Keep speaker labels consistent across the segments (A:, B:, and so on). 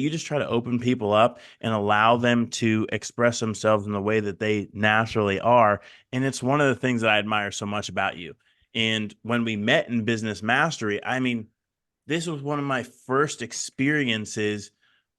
A: You just try to open people up and allow them to express themselves in the way that they naturally are. And it's one of the things that I admire so much about you. And when we met in Business Mastery, I mean, this was one of my first experiences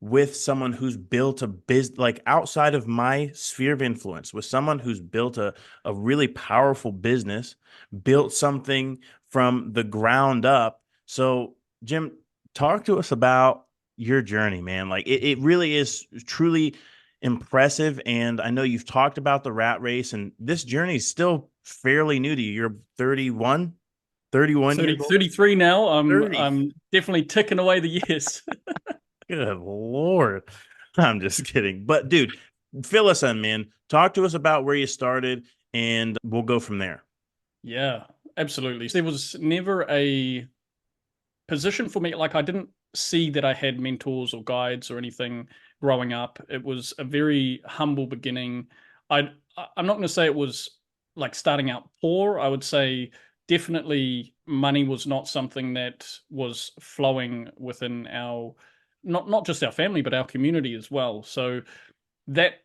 A: with someone who's built a business like outside of my sphere of influence, with someone who's built a really powerful business, built something from the ground up. So, Jim, talk to us about your journey, man. Like it really is truly impressive. And I know you've talked about the rat race, and this journey is still fairly new to you. You're 31, 31 years
B: 30,
A: old.
B: 33 now. I'm
A: 30.
B: I'm definitely ticking away the years.
A: Good Lord. I'm just kidding. But dude, fill us in, man. Talk to us about where you started and we'll go from there.
B: Yeah, absolutely. There was never a position for me. Like I didn't see that I had mentors or guides or anything growing up. It was a very humble beginning. I I'm not going to say it was like starting out poor. I would say definitely money was not something that was flowing within our not just our family but our community as well. So that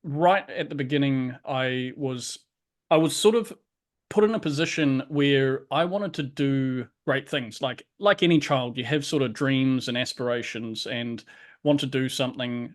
B: right at the beginning, I was sort of put in a position where I wanted to do great things. Like any child, you have sort of dreams and aspirations and want to do something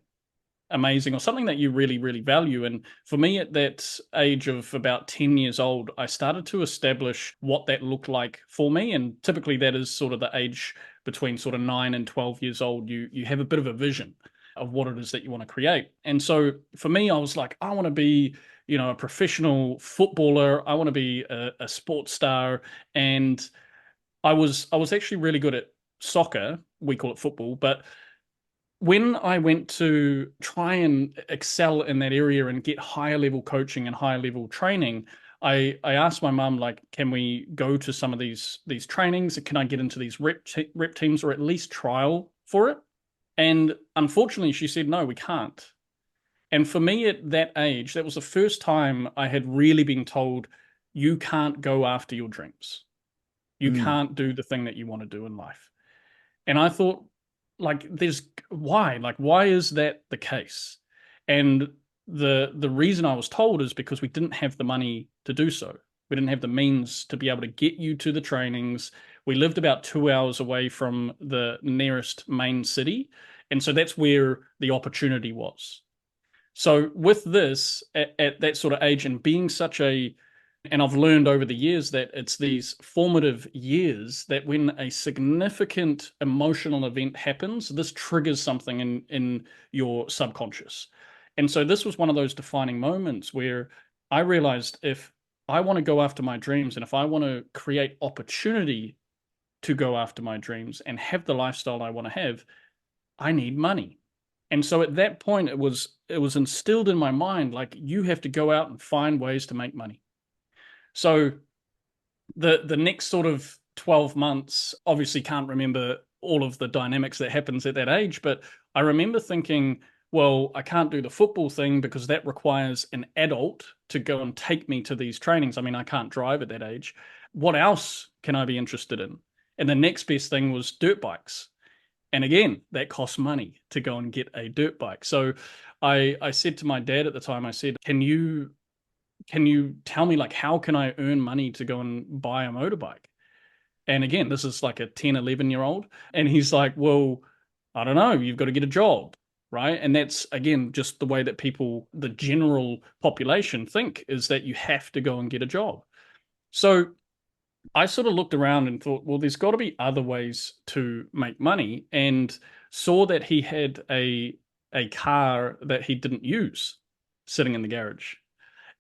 B: amazing or something that you really, really value. And for me, at that age of about 10 years old, I started to establish what that looked like for me. And typically, that is sort of the age between sort of 9 and 12 years old. You have a bit of a vision of what it is that you want to create. And so for me, I was like, I want to be, a professional footballer. I want to be a sports star. And I was actually really good at soccer. We call it football, but when I went to try and excel in that area and get higher level coaching and higher level training, I asked my mum, like, can we go to some of these trainings? Can I get into these rep teams or at least trial for it? And unfortunately, she said no, we can't. And for me at that age, that was the first time I had really been told you can't go after your dreams. You
A: Mm.
B: can't do the thing that you want to do in life. And I thought, like, there's why? Like, why is that the case? And the reason I was told is because we didn't have the money to do so. We didn't have the means to be able to get you to the trainings. We lived about 2 hours away from the nearest main city. And so that's where the opportunity was. So with this, at that sort of age and being such a and I've learned over the years that it's these formative years that when a significant emotional event happens, this triggers something in your subconscious. And so this was one of those defining moments where I realized if I want to go after my dreams and if I want to create opportunity to go after my dreams and have the lifestyle I want to have, I need money. And so at that point it was instilled in my mind like you have to go out and find ways to make money. So the next sort of 12 months obviously can't remember all of the dynamics that happens at that age, but I remember thinking, well, I can't do the football thing because that requires an adult to go and take me to these trainings. I mean, I can't drive at that age. What else can I be interested in? And the next best thing was dirt bikes. And again, that costs money to go and get a dirt bike. So I said to my dad at the time, I said, can you tell me like how can I earn money to go and buy a motorbike? And again, this is like a 10, 11-year old. And he's like, well, I don't know, you've got to get a job, right? And that's again just the way that people, the general population think is that you have to go and get a job. So I sort of looked around and thought, well, there's got to be other ways to make money, and saw that he had a car that he didn't use sitting in the garage.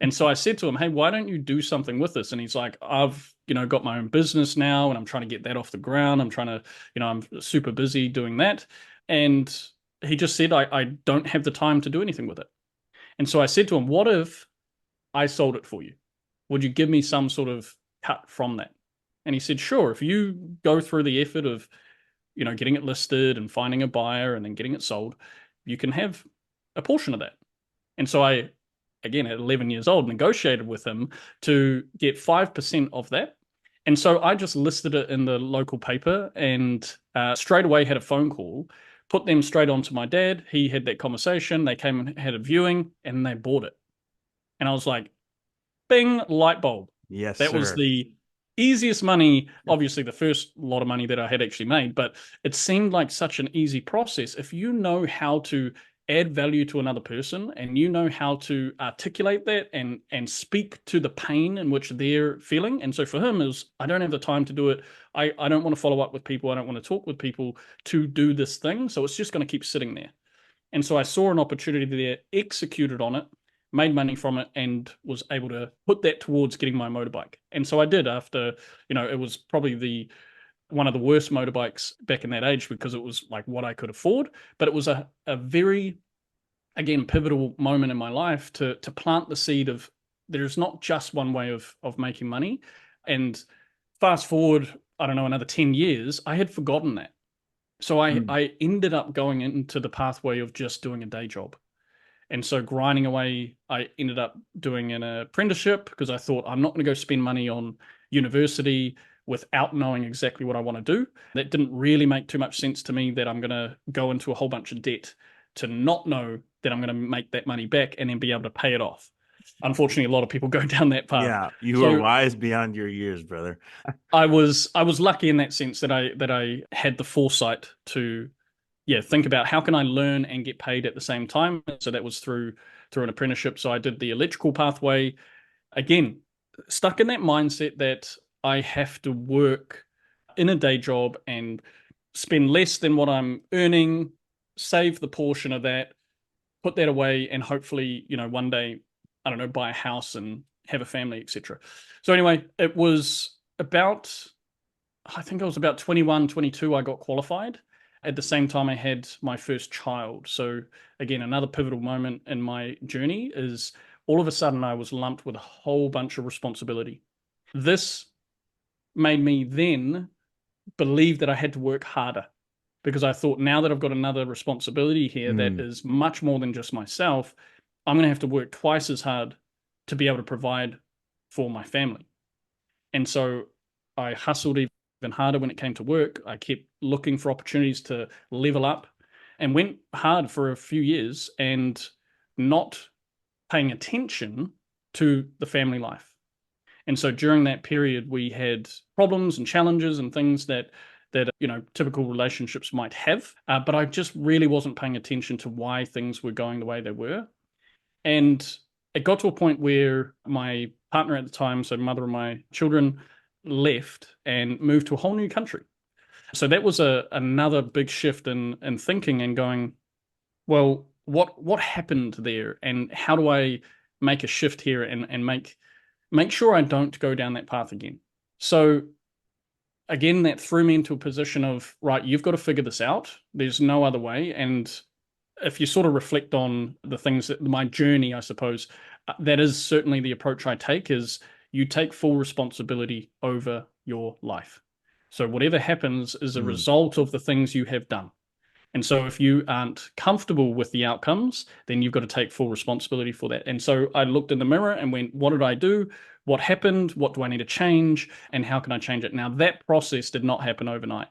B: And so I said to him, hey, why don't you do something with this? And he's like, I've, got my own business now and I'm trying to get that off the ground. I'm trying to, I'm super busy doing that. And he just said, I don't have the time to do anything with it. And so I said to him, what if I sold it for you? Would you give me some sort of cut from that? And he said, sure. If you go through the effort of, getting it listed and finding a buyer and then getting it sold, you can have a portion of that. And so I, again, at 11 years old, negotiated with him to get 5% of that. And so I just listed it in the local paper and straight away had a phone call put them straight onto my dad. He had that conversation. They came and had a viewing and they bought it. And I was like, bing, light bulb.
A: Yes,
B: That was
A: sir.
B: the easiest money, obviously, the first lot of money that I had actually made, but it seemed like such an easy process. If you know how to add value to another person and you know how to articulate that and speak to the pain in which they're feeling. And so for him is I don't have the time to do it. I don't want to follow up with people. I don't want to talk with people to do this thing. So it's just going to keep sitting there. And so I saw an opportunity there, executed on it, made money from it, and was able to put that towards getting my motorbike. And so I did after, it was probably the one of the worst motorbikes back in that age because it was like what I could afford. But it was a very, again, pivotal moment in my life to plant the seed of there's not just one way of making money. And fast forward, I don't know, another 10 years, I had forgotten that. So
A: Mm.
B: I ended up going into the pathway of just doing a day job. And so grinding away, I ended up doing an apprenticeship because I thought I'm not going to go spend money on university without knowing exactly what I want to do. That didn't really make too much sense to me that I'm going to go into a whole bunch of debt to not know that I'm going to make that money back and then be able to pay it off. Unfortunately, a lot of people go down that path.
A: Yeah, you were
B: So
A: wise beyond your years, brother.
B: I was lucky in that sense that I had the foresight to think about how can I learn and get paid at the same time. So that was through an apprenticeship. So I did the electrical pathway. Again, stuck in that mindset that I have to work in a day job and spend less than what I'm earning, save the portion of that, put that away, and hopefully, one day, I don't know, buy a house and have a family, etc. So anyway, it was about I think I was about 21, 22. I got qualified. At the same time, I had my first child. So, again, another pivotal moment in my journey is all of a sudden I was lumped with a whole bunch of responsibility. This made me then believe that I had to work harder because I thought now that I've got another responsibility here that
A: Mm.
B: is much more than just myself, I'm going to have to work twice as hard to be able to provide for my family. And so I hustled even harder when it came to work. I kept looking for opportunities to level up and went hard for a few years and not paying attention to the family life. And so during that period, we had problems and challenges and things that typical relationships might have. But I just really wasn't paying attention to why things were going the way they were. And it got to a point where my partner at the time, so mother of my children, left and moved to a whole new country. So that was another big shift in thinking and going, well, what happened there, and how do I make a shift here and make sure I don't go down that path again. So again, that threw me into a position of right, you've got to figure this out. There's no other way, and if you sort of reflect on the things that my journey, I suppose, that is certainly the approach I take is you take full responsibility over your life. So whatever happens is a
A: Mm.
B: result of the things you have done. And so if you aren't comfortable with the outcomes, then you've got to take full responsibility for that. And so I looked in the mirror and went, what did I do? What happened? What do I need to change? And how can I change it? Now, that process did not happen overnight.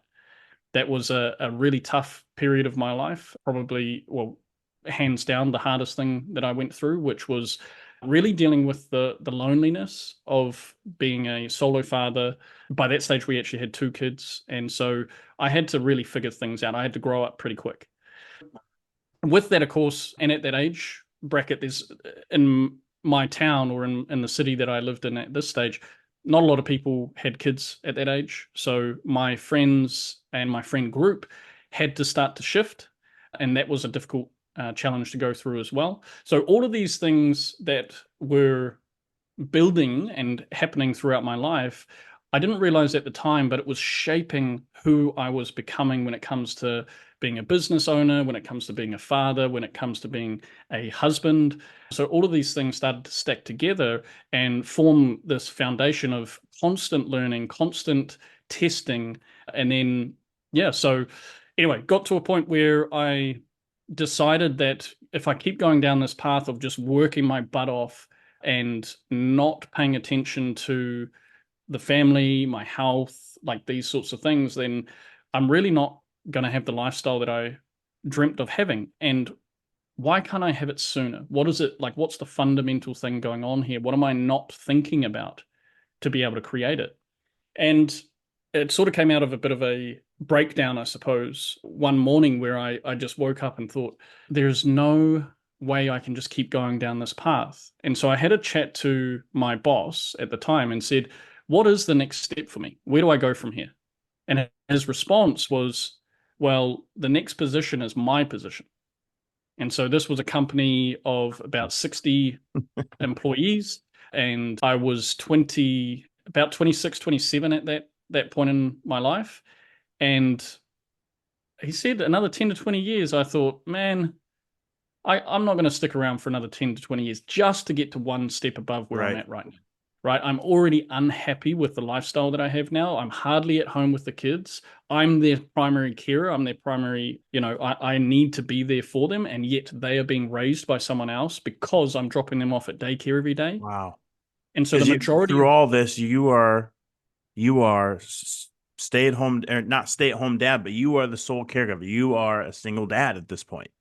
B: That was a really tough period of my life, probably, well, hands down, the hardest thing that I went through, which was really dealing with the loneliness of being a solo father. By that stage, we actually had two kids. And so I had to really figure things out. I had to grow up pretty quick. With that, of course, and at that age bracket, there's in my town or in the city that I lived in at this stage, not a lot of people had kids at that age. So my friends and my friend group had to start to shift. And that was a difficult challenge to go through as well. So all of these things that were building and happening throughout my life, I didn't realize at the time, but it was shaping who I was becoming when it comes to being a business owner, when it comes to being a father, when it comes to being a husband. So all of these things started to stack together and form this foundation of constant learning, constant testing. And then, yeah, so anyway, got to a point where I decided that if I keep going down this path of just working my butt off and not paying attention to the family, my health, like these sorts of things, then I'm really not going to have the lifestyle that I dreamt of having. And why can't I have it sooner? What is it like? What's the fundamental thing going on here? What am I not thinking about to be able to create it? And it sort of came out of a bit of a breakdown, I suppose, one morning where I just woke up and thought, there's no way I can just keep going down this path. And so I had a chat to my boss at the time and said, what is the next step for me? Where do I go from here? And his response was, well, the next position is my position. And so this was a company of about 60 employees. And I was 20, about 26, 27 at that point in my life. And he said another 10 to 20 years. I thought, man, I'm not going to stick around for another 10 to 20 years just to get to one step above where I'm
A: Right.
B: at right now. Right. I'm already unhappy with the lifestyle that I have now. I'm hardly at home with the kids. I'm their primary carer. I'm their primary, I need to be there for them. And yet they are being raised by someone else because I'm dropping them off at daycare every day.
A: Wow.
B: And so the
A: Because you
B: majority
A: through
B: of,
A: all this, you are stay at home or not stay at home dad, but you are the sole caregiver. You are a single dad at this point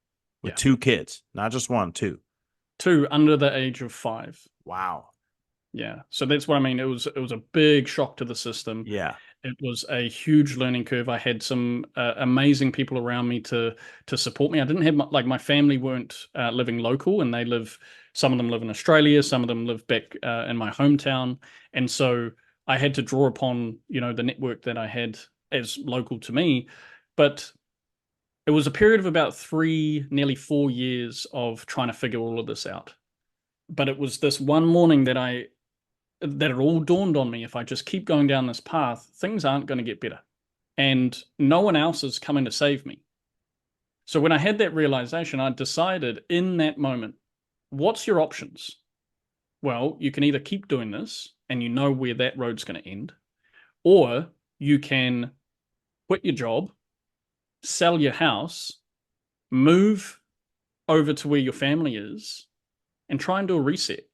A: with
B: yeah,
A: two kids, not just one, two.
B: two under the age of 5.
A: Wow.
B: Yeah. So that's what I mean. It was a big shock to the system.
A: Yeah.
B: It was a huge learning curve. I had some amazing people around me to support me. I didn't have my family weren't living local, and some of them live in Australia, some of them live back in my hometown, and so I had to draw upon the network that I had as local to me. But it was a period of about 3, nearly 4 years of trying to figure all of this out. But it was this one morning that it all dawned on me, if I just keep going down this path, things aren't going to get better. And no one else is coming to save me. So when I had that realization, I decided in that moment, what's your options? Well, you can either keep doing this and you know where that road's going to end, or you can quit your job, sell your house, move over to where your family is, and try and do a reset.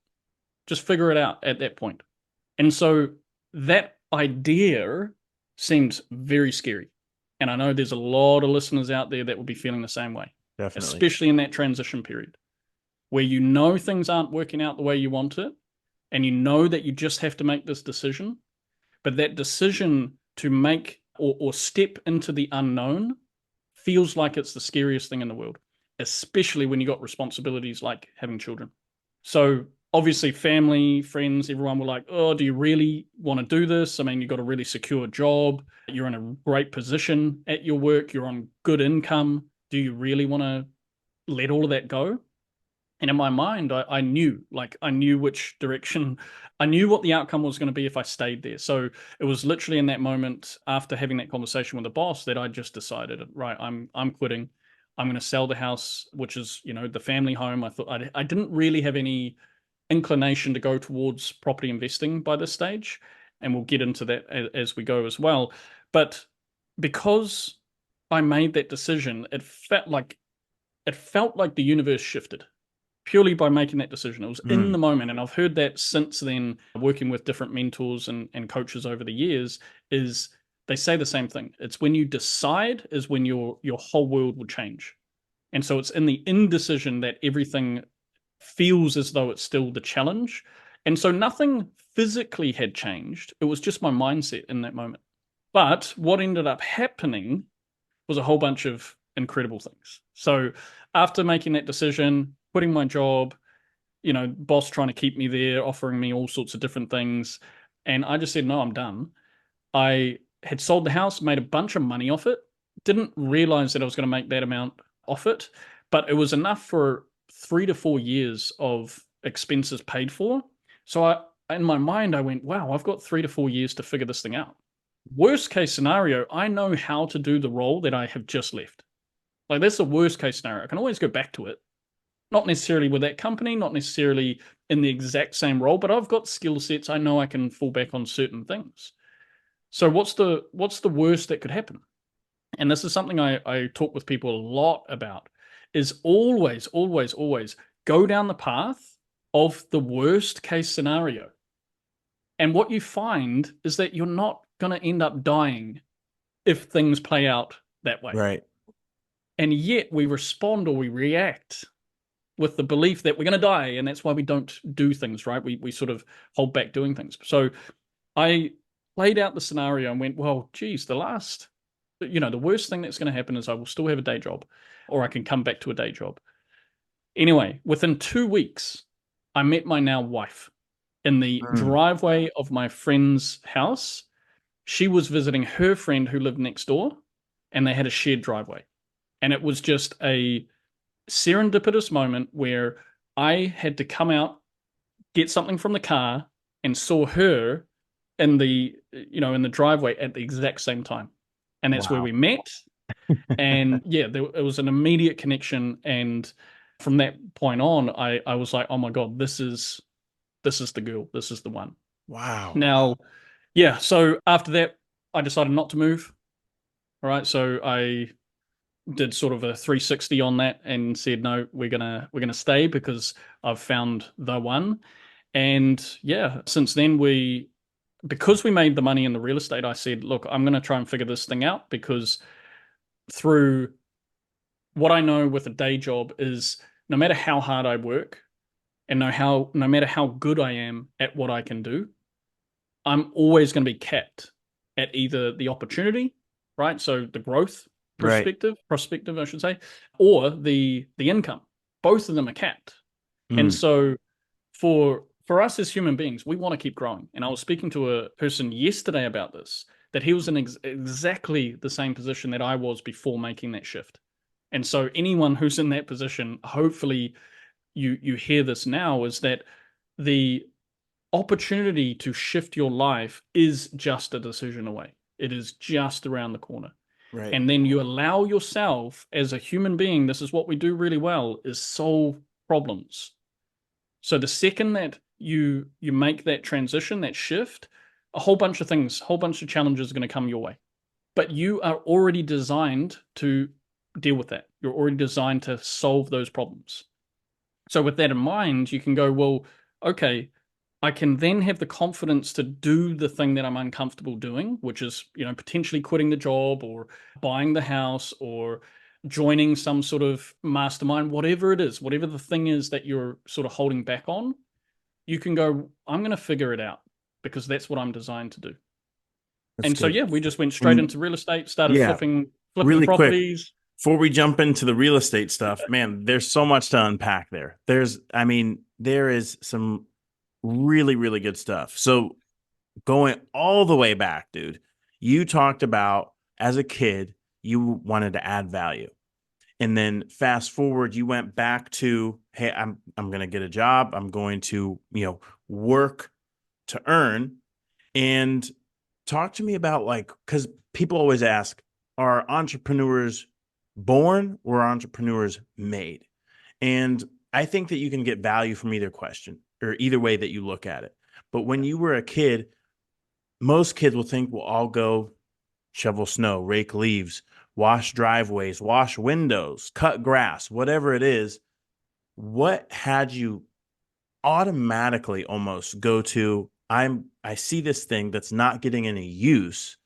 B: Just figure it out at that point. And so that idea seemed very scary. And I know there's a lot of listeners out there that will be feeling the same way,
A: Definitely.
B: especially in that transition period where you know things aren't working out the way you want it. And you know that you just have to make this decision. But that decision to make or step into the unknown feels like it's the scariest thing in the world, especially when you got responsibilities like having children. So obviously family, friends, everyone were like, oh, do you really want to do this? I mean, you've got a really secure job. You're in a great position at your work. You're on good income. Do you really want to let all of that go? And in my mind, I knew, I knew which direction, I knew what the outcome was going to be if I stayed there. So it was literally in that moment after having that conversation with the boss that I just decided, right, I'm quitting. I'm going to sell the house, which is, the family home. I thought I didn't really have any inclination to go towards property investing by this stage. And we'll get into that as we go as well. But because I made that decision, it felt like the universe shifted purely by making that decision. It was in
A: Mm.
B: the moment. And I've heard that since then, working with different mentors and coaches over the years, is they say the same thing. It's when you decide is when your whole world will change. And so it's in the indecision that everything feels as though it's still the challenge. And so nothing physically had changed. It was just my mindset in that moment. But what ended up happening was a whole bunch of incredible things. So after making that decision, quitting my job, boss trying to keep me there, offering me all sorts of different things. And I just said, no, I'm done. I had sold the house, made a bunch of money off it, didn't realize that I was going to make that amount off it, but it was enough for 3 to 4 years of expenses paid for. So in my mind, I went, wow, I've got 3 to 4 years to figure this thing out. Worst case scenario, I know how to do the role that I have just left. Like that's the worst case scenario. I can always go back to it. Not necessarily with that company, not necessarily in the exact same role, but I've got skill sets. I know I can fall back on certain things. So what's the worst that could happen? And this is something I talk with people a lot about, is always, always, always go down the path of the worst case scenario. And what you find is that you're not going to end up dying if things play out that way.
A: Right.
B: And yet we respond or we react with the belief that we're going to die. And that's why we don't do things, right? We sort of hold back doing things. So I played out the scenario and went, well, geez, the worst thing that's going to happen is I will still have a day job or I can come back to a day job. Anyway, within 2 weeks, I met my now wife in the
A: Mm.
B: driveway of my friend's house. She was visiting her friend who lived next door, and they had a shared driveway. And it was just a serendipitous moment where I had to come out, get something from the car, and saw her in the driveway at the exact same time. And that's where
A: Wow.
B: we met. And yeah, it was an immediate connection. And from that point on, I was like, oh my God, this is the girl. This is the one.
A: Wow.
B: Now, yeah, so after that, I decided not to move. All right. So I did sort of a 360 on that and said, no, we're gonna stay because I've found the one. And yeah, since then because we made the money in the real estate, I said, look, I'm gonna try and figure this thing out because through what I know with a day job is no matter how hard I work and no matter how good I am at what I can do, I'm always going to be capped at either the opportunity, right? So the growth
A: Right.
B: prospective, I should say, or the income. Both of them are capped. And
A: Mm.
B: so for us as human beings, we want to keep growing. And I was speaking to a person yesterday about this, that he was in exactly the same position that I was before making that shift. And so anyone who's in that position, hopefully you hear this now, is that the opportunity to shift your life is just a decision away. It is just around the corner.
A: Right.
B: And then you allow yourself as a human being, this is what we do really well, is solve problems. So the second that you make that transition, that shift, a whole bunch of things, a whole bunch of challenges are going to come your way. But you are already designed to deal with that. You're already designed to solve those problems. So with that in mind, you can go, well, okay, I can then have the confidence to do the thing that I'm uncomfortable doing, which is, potentially quitting the job or buying the house or joining some sort of mastermind, whatever it is, whatever the thing is that you're sort of holding back on, you can go, I'm going to figure it out because that's what I'm designed to do.
A: That's
B: And so,
A: good.
B: yeah, we just went straight
A: And
B: into real estate, started
A: yeah,
B: flipping
A: really quick,
B: properties.
A: before we jump into the real estate stuff, man, there's so much to unpack there. I mean, there is some really, really good stuff. So going all the way back, dude, you talked about as a kid, you wanted to add value. And then fast forward, you went back to, hey, I'm going to get a job. I'm going to, work to earn. And talk to me about like, because people always ask, are entrepreneurs born or entrepreneurs made? And I think that you can get value from either question or either way that you look at it. But when you were a kid, most kids will think, well, I'll go shovel snow, rake leaves, wash driveways, wash windows, cut grass, whatever it is. What had you automatically almost go to, I see this thing that's not getting any use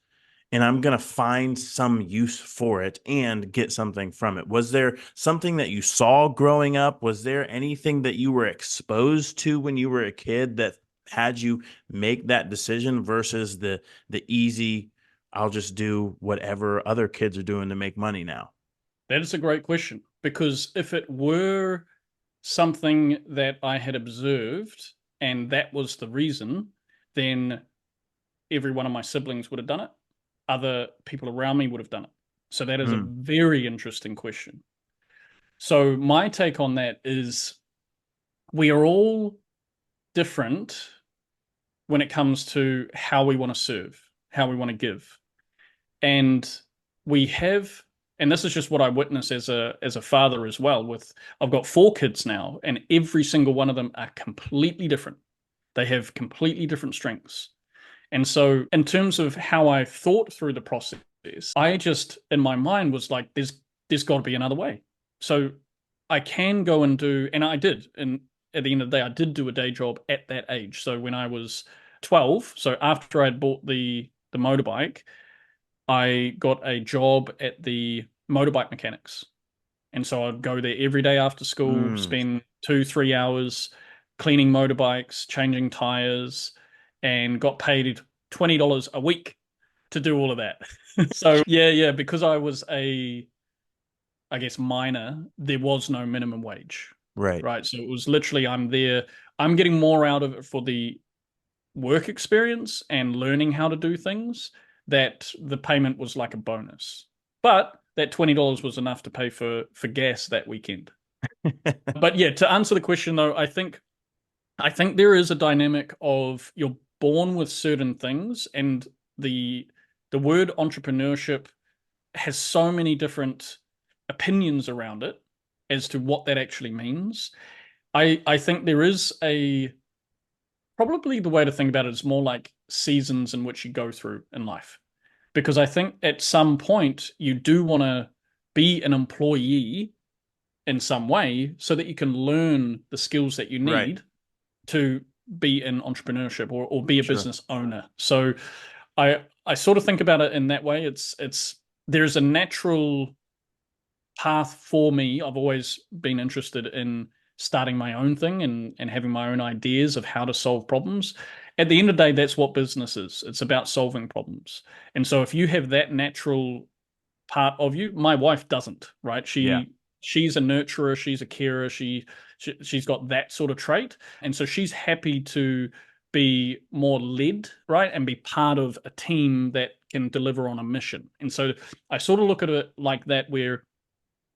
A: and I'm going to find some use for it and get something from it? Was there something that you saw growing up? Was there anything that you were exposed to when you were a kid that had you make that decision versus the easy, I'll just do whatever other kids are doing to make money now?
B: That is a great question because if it were something that I had observed and that was the reason, then every one of my siblings would have done it. Other people around me would have done it. So that is a
A: Mm,
B: very interesting question. So my take on that is we are all different when it comes to how we want to serve, how we want to give. And we have, and this is just what I witness as a father as well. I've got 4 kids now, and every single one of them are completely different. They have completely different strengths. And so, in terms of how I thought through the process, I just in my mind was like, there's got to be another way. So I can go and do, and I did. And at the end of the day, I did do a day job at that age. So when I was 12, so after I'd bought the motorbike, I got a job at the motorbike mechanics. And so I'd go there every day after school,
A: Mm,
B: spend 2, 3 hours cleaning motorbikes, changing tires, and got paid $20 a week to do all of that. So yeah, yeah, because I was I guess, minor, there was no minimum wage,
A: right.
B: right? So it was literally, I'm there, I'm getting more out of it for the work experience and learning how to do things, that the payment was like a bonus. But that $20 was enough to pay for gas that weekend. But yeah, to answer the question though, I think there is a dynamic of you're born with certain things, and the the word entrepreneurship has so many different opinions around it as to what that actually means. I think there is a probably the way to think about it is more like seasons in which you go through in life. Because I think at some point you do want to be an employee in some way so that you can learn the skills that you
A: Right.
B: need to be in entrepreneurship, or be a
A: Sure.
B: business owner. So I sort of think about it in that way. It's there's a natural path for me. I've always been interested in starting my own thing and having my own ideas of how to solve problems. At the end of the day, that's what business is. It's about solving problems. And so if you have that natural part of you, my wife doesn't, right?
A: Yeah.
B: She's a nurturer, she's a carer, she's got that sort of trait. And so she's happy to be more led, right? And be part of a team that can deliver on a mission. And so I sort of look at it like that, where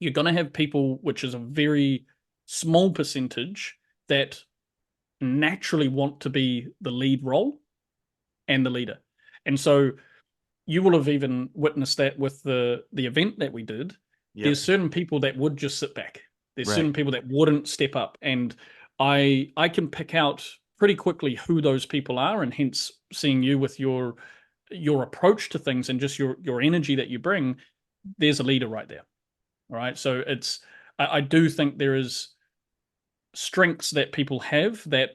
B: you're going to have people, which is a very small percentage, that naturally want to be the lead role and the leader. And so you will have even witnessed that with the event that we did.
A: Yep.
B: There's certain people that would just sit back. There's
A: Right.
B: certain people that wouldn't step up. And I can pick out pretty quickly who those people are, and hence seeing you with your approach to things and just your energy that you bring, there's a leader right there. All right. So I do think there is strengths that people have that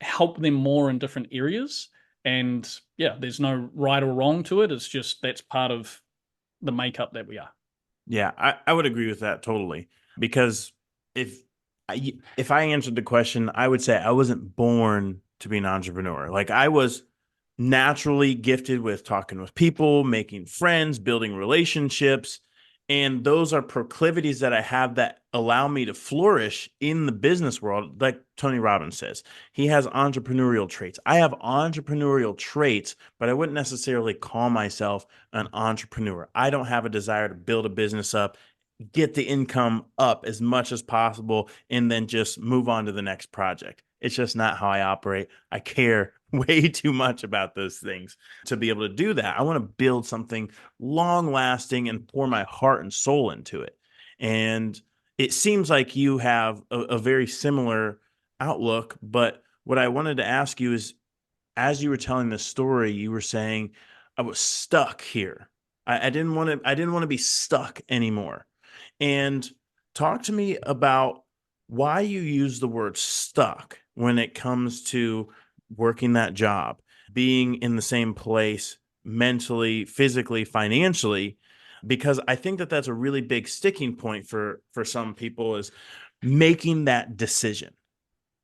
B: help them more in different areas. And yeah, there's no right or wrong to it. It's just that's part of the makeup that we are.
A: Yeah, I would agree with that totally. Because if if I answered the question, I would say I wasn't born to be an entrepreneur. Like I was naturally gifted with talking with people, making friends, building relationships. And those are proclivities that I have that allow me to flourish in the business world. Like Tony Robbins says, he has entrepreneurial traits. I have entrepreneurial traits, but I wouldn't necessarily call myself an entrepreneur. I don't have a desire to build a business up, get the income up as much as possible, and then just move on to the next project. It's just not how I operate. I care way too much about those things to be able to do that. I want to build something long lasting and pour my heart and soul into it. And it seems like you have a very similar outlook. But what I wanted to ask you is, as you were telling this story, you were saying, I was stuck here. I didn't want to be stuck anymore. And talk to me about why you use the word stuck when it comes to working that job, being in the same place mentally, physically, financially, because I think that that's a really big sticking point for some people is making that decision.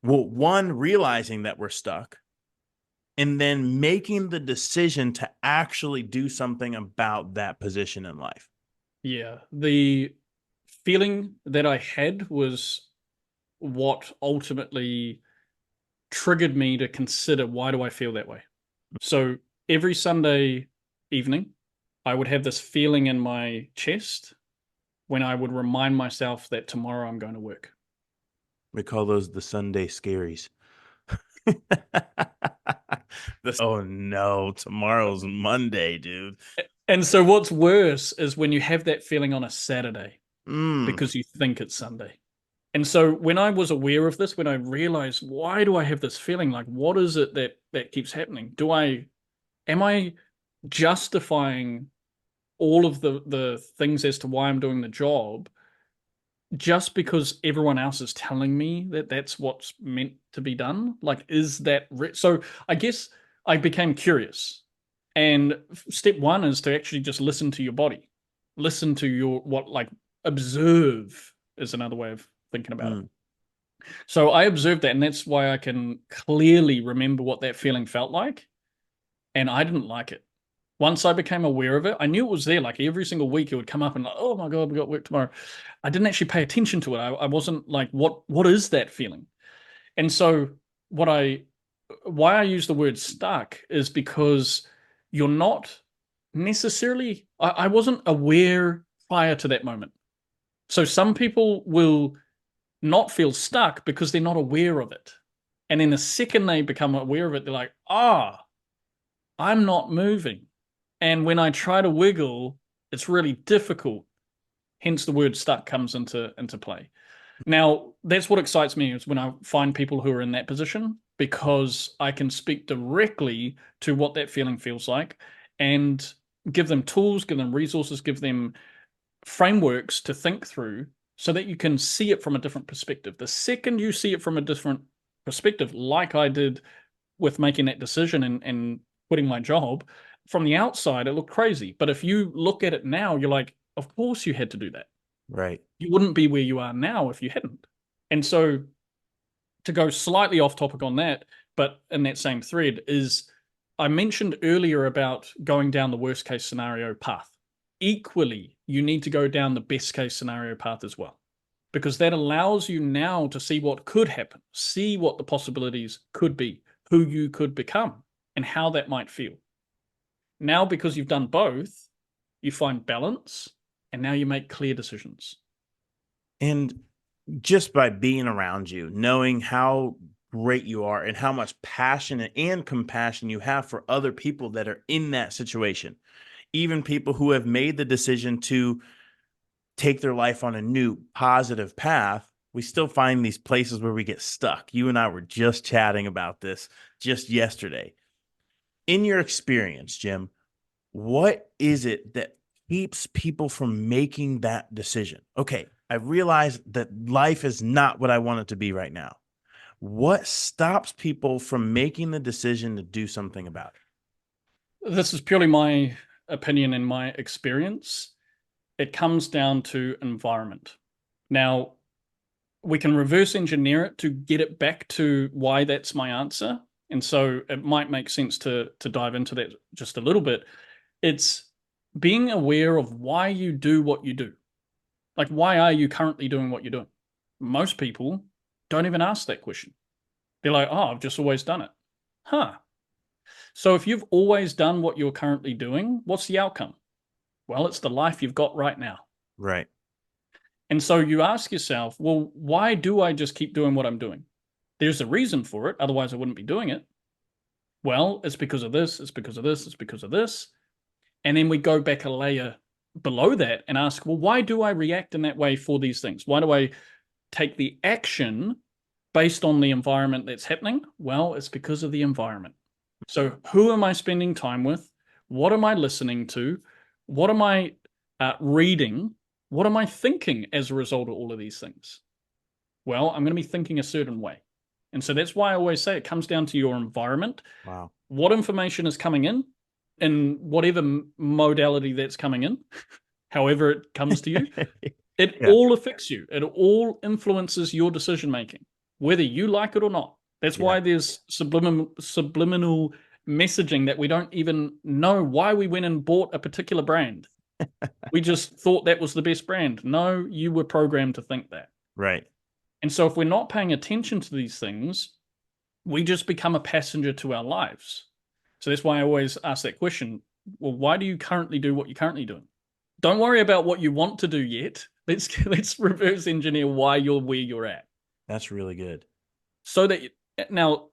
A: Well, one, realizing that we're stuck, and then making the decision to actually do something about that position in life.
B: Yeah. The feeling that I had was what ultimately triggered me to consider, why do I feel that way? So every Sunday evening, I would have this feeling in my chest when I would remind myself that tomorrow I'm going to work.
A: We call those the Sunday scaries. Oh no, tomorrow's Monday, dude.
B: And so what's worse is when you have that feeling on a Saturday
A: Mm,
B: because you think it's Sunday. And so when I was aware of this, when I realized, why do I have this feeling? Like, what is it that keeps happening? Am I justifying all of the things as to why I'm doing the job just because everyone else is telling me that that's what's meant to be done? Like, is that so? I guess I became curious, and step one is to actually just listen to your body, listen to your what like observe is another way of thinking about it.
A: Mm,
B: So I observed that, and that's why I can clearly remember what that feeling felt like. And I didn't like it. Once I became aware of it, I knew it was there. Like every single week, it would come up and like, oh my God, we got work tomorrow. I didn't actually pay attention to it. I wasn't like, what is that feeling? And so what I why I use the word stuck is because you're not necessarily I wasn't aware prior to that moment. So some people will not feel stuck because they're not aware of it. And then the second they become aware of it, they're like, I'm not moving. And when I try to wiggle, it's really difficult. Hence the word stuck comes into play. Now, that's what excites me is when I find people who are in that position because I can speak directly to what that feeling feels like and give them tools, give them resources, give them frameworks to think through so that you can see it from a different perspective. The second you see it from a different perspective, like I did with making that decision and quitting my job, from the outside, it looked crazy. But if you look at it now, you're like, of course you had to do that.
A: right.
B: You wouldn't be where you are now if you hadn't. And so to go slightly off topic on that, but in that same thread, is I mentioned earlier about going down the worst case scenario path. Equally, you need to go down the best case scenario path as well, because that allows you now to see what could happen, see what the possibilities could be, who you could become, and how that might feel. Now, because you've done both, you find balance and now you make clear decisions.
A: And just by being around you, knowing how great you are and how much passion and compassion you have for other people that are in that situation, even people who have made the decision to take their life on a new positive path, we still find these places where we get stuck. You and I were just chatting about this just yesterday. In your experience, Jim, what is it that keeps people from making that decision? Okay, I realize that life is not what I want it to be right now. What stops people from making the decision to do something about
B: This is purely my opinion and my experience. It comes down to environment. Now, we can reverse engineer it to get it back to why that's my answer. And so it might make sense to dive into that just a little bit. It's being aware of why you do what you do. Like, why are you currently doing what you're doing? Most people don't even ask that question. They're like, oh, I've just always done it. Huh. So if you've always done what you're currently doing, what's the outcome? Well, it's the life you've got right now.
A: it? Right.
B: And so you ask yourself, well, why do I just keep doing what I'm doing? There's a reason for it. Otherwise, I wouldn't be doing it. Well, it's because of this, it's because of this, it's because of this. And then we go back a layer below that and ask, well, why do I react in that way for these things? Why do I take the action based on the environment that's happening? Well, it's because of the environment. So, who am I spending time with? What am I listening to? What am I reading? What am I thinking as a result of all of these things? Well, I'm going to be thinking a certain way. And so that's why I always say it comes down to your environment.
A: Wow.
B: What information is coming in whatever modality that's coming in, however it comes to you, it
A: Yeah.
B: all affects you. It all influences your decision making, whether you like it or not. That's
A: Yeah.
B: why there's subliminal messaging that we don't even know why we went and bought a particular brand. We just thought that was the best brand. No, you were programmed to think that.
A: Right.
B: And so if we're not paying attention to these things, we just become a passenger to our lives. So that's why I always ask that question. Well, why do you currently do what you're currently doing? Don't worry about what you want to do yet. Let's reverse engineer why you're where you're at.
A: That's really good.
B: So that now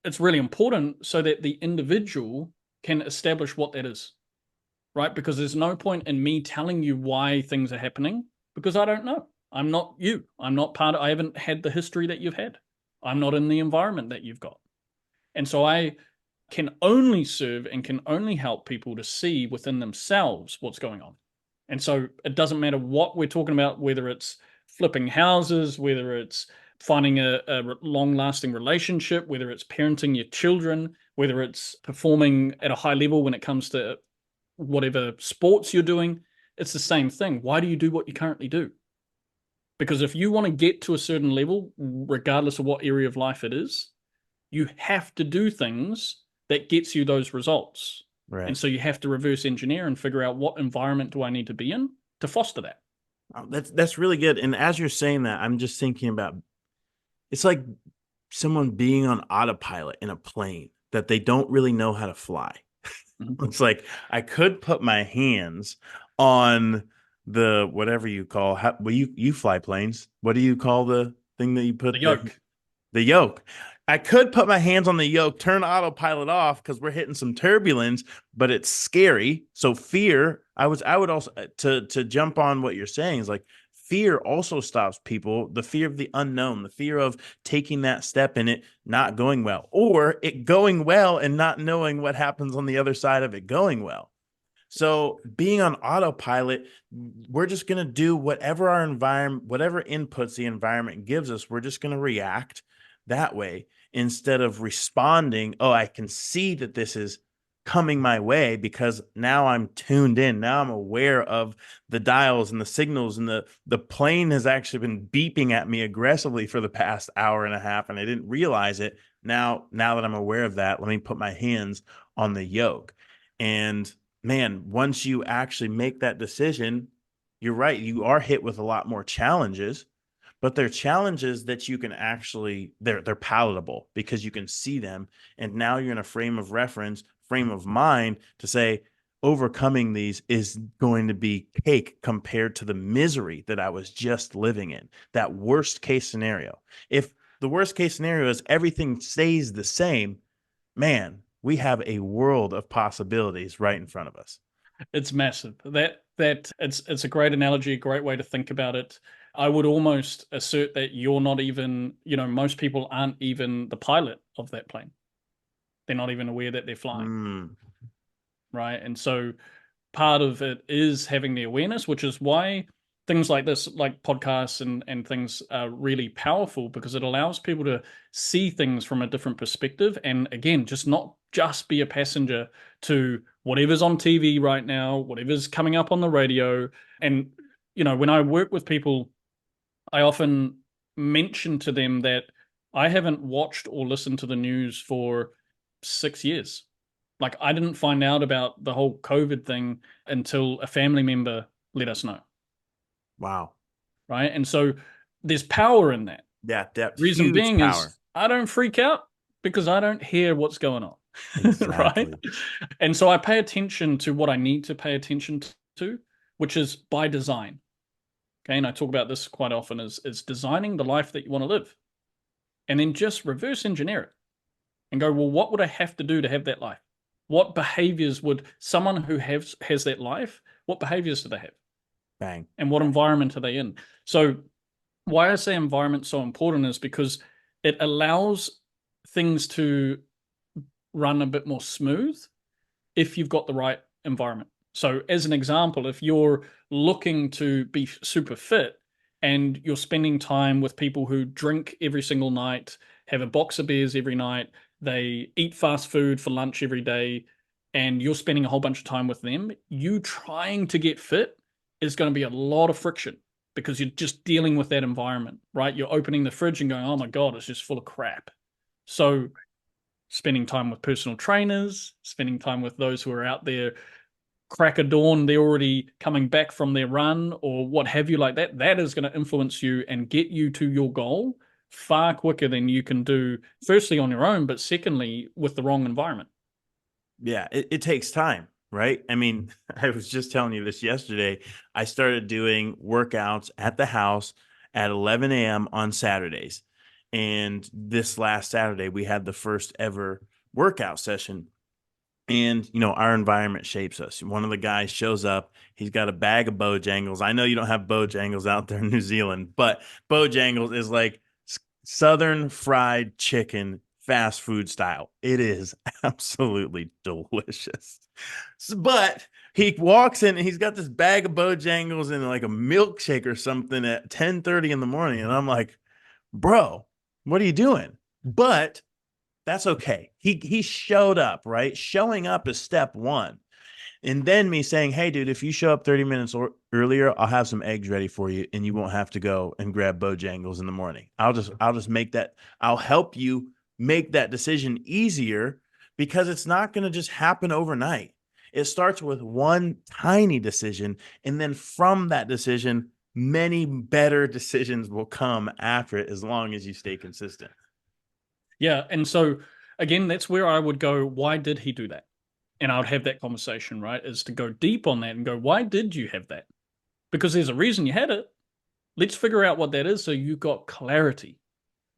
B: it's really important so that the individual can establish what that is, right? Because there's no point in me telling you why things are happening because I don't know. I'm not you. I'm not part of, I haven't had the history that you've had. I'm not in the environment that you've got. And so I can only serve and can only help people to see within themselves what's going on. And so it doesn't matter what we're talking about, whether it's flipping houses, whether it's finding a long lasting relationship, whether it's parenting your children, whether it's performing at a high level when it comes to whatever sports you're doing. It's the same thing. Why do you do what you currently do? Because if you want to get to a certain level, regardless of what area of life it is, you have to do things that gets you those results. And
A: Right.
B: so you have to reverse engineer and figure out what environment do I need to be in to foster that.
A: That's really good. And as you're saying that, I'm just thinking about it's like someone being on autopilot in a plane that they don't really know how to fly.
B: Mhm.
A: It's like I could put my hands on the whatever you call well you fly planes. What do you call the thing that you
B: The
A: put
B: yoke.
A: the yoke? I could put my hands on the yoke, turn autopilot off because we're hitting some turbulence, but it's scary. So fear, I would also to jump on what you're saying is like fear also stops people, the fear of the unknown, the fear of taking that step in it not going well, or it going well and not knowing what happens on the other side of it going well. So being on autopilot, we're just going to do whatever our environment, whatever inputs the environment gives us, we're just going to react that way instead of responding. Oh, I can see that this is coming my way because now I'm tuned in. Now I'm aware of the dials and the signals, and the plane has actually been beeping at me aggressively for the past hour and a half, and I didn't realize it. Now that I'm aware of that, let me put my hands on the yoke. And man, once you actually make that decision, you're right. You are hit with a lot more challenges, but they're challenges that you can actually they're palatable because you can see them, and now you're in a frame of reference, frame of mind to say overcoming these is going to be cake compared to the misery that I was just living in. That worst case scenario. If the worst case scenario is everything stays the same, man, we have a world of possibilities right in front of us.
B: It's massive. That it's a great analogy, a great way to think about it. I would almost assert that you're not even, most people aren't even the pilot of that plane. They're not even aware that they're flying,
A: Mm,
B: right? And so part of it is having the awareness, which is why things like this, like podcasts and things, are really powerful because it allows people to see things from a different perspective. And again, just not just be a passenger to whatever's on TV right now, whatever's coming up on the radio. And, when I work with people, I often mention to them that I haven't watched or listened to the news for 6 years. Like, I didn't find out about the whole COVID thing until a family member let us know,
A: wow.
B: right? And so there's power in that.
A: Yeah, depth,
B: Reason
A: huge
B: being is
A: power.
B: I don't freak out because I don't hear what's going on, right?
A: Exactly.
B: And so I pay attention to what I need to pay attention to, which is by design. Okay, and I talk about this quite often is designing the life that you want to live, and then just reverse engineer it and go, well, what would I have to do to have that life? What behaviors would someone who has that life, what behaviors do they have?
A: Bang.
B: And what environment are they in? So why I say environment so important is because it allows things to run a bit more smooth if you've got the right environment. So, as an example, if you're looking to be super fit and you're spending time with people who drink every single night, have a box of beers every night, they eat fast food for lunch every day, and you're spending a whole bunch of time with them, you trying to get fit is going to be a lot of friction because you're just dealing with that environment, right? You're opening the fridge and going, oh my God, it's just full of crap. So, spending time with personal trainers, spending time with those who are out there crack of dawn, they're already coming back from their run or what have you like that, that is going to influence you and get you to your goal far quicker than you can do, firstly on your own, but secondly with the wrong environment.
A: Yeah, it takes time, right? I mean, I was just telling you this yesterday. I started doing workouts at the house at 11 a.m. on Saturdays. And this last Saturday, we had the first ever workout session. And, our environment shapes us. One of the guys shows up. He's got a bag of Bojangles. I know you don't have Bojangles out there in New Zealand, but Bojangles is like Southern fried chicken, fast food style. It is absolutely delicious. But he walks in and he's got this bag of Bojangles and like a milkshake or something at 10:30 in the morning. And I'm like, bro, what are you doing? But that's okay. He showed up, right? Showing up is step one. And then me saying, "Hey, dude, if you show up 30 minutes earlier, I'll have some eggs ready for you, and you won't have to go and grab Bojangles in the morning. I'll just make that. I'll help you make that decision easier because it's not going to just happen overnight. It starts with one tiny decision, and then from that decision, many better decisions will come after it as long as you stay consistent."
B: Yeah. And so, again, that's where I would go, why did he do that? And I would have that conversation, right? Is to go deep on that and go, why did you have that? Because there's a reason you had it. Let's figure out what that is so you got clarity,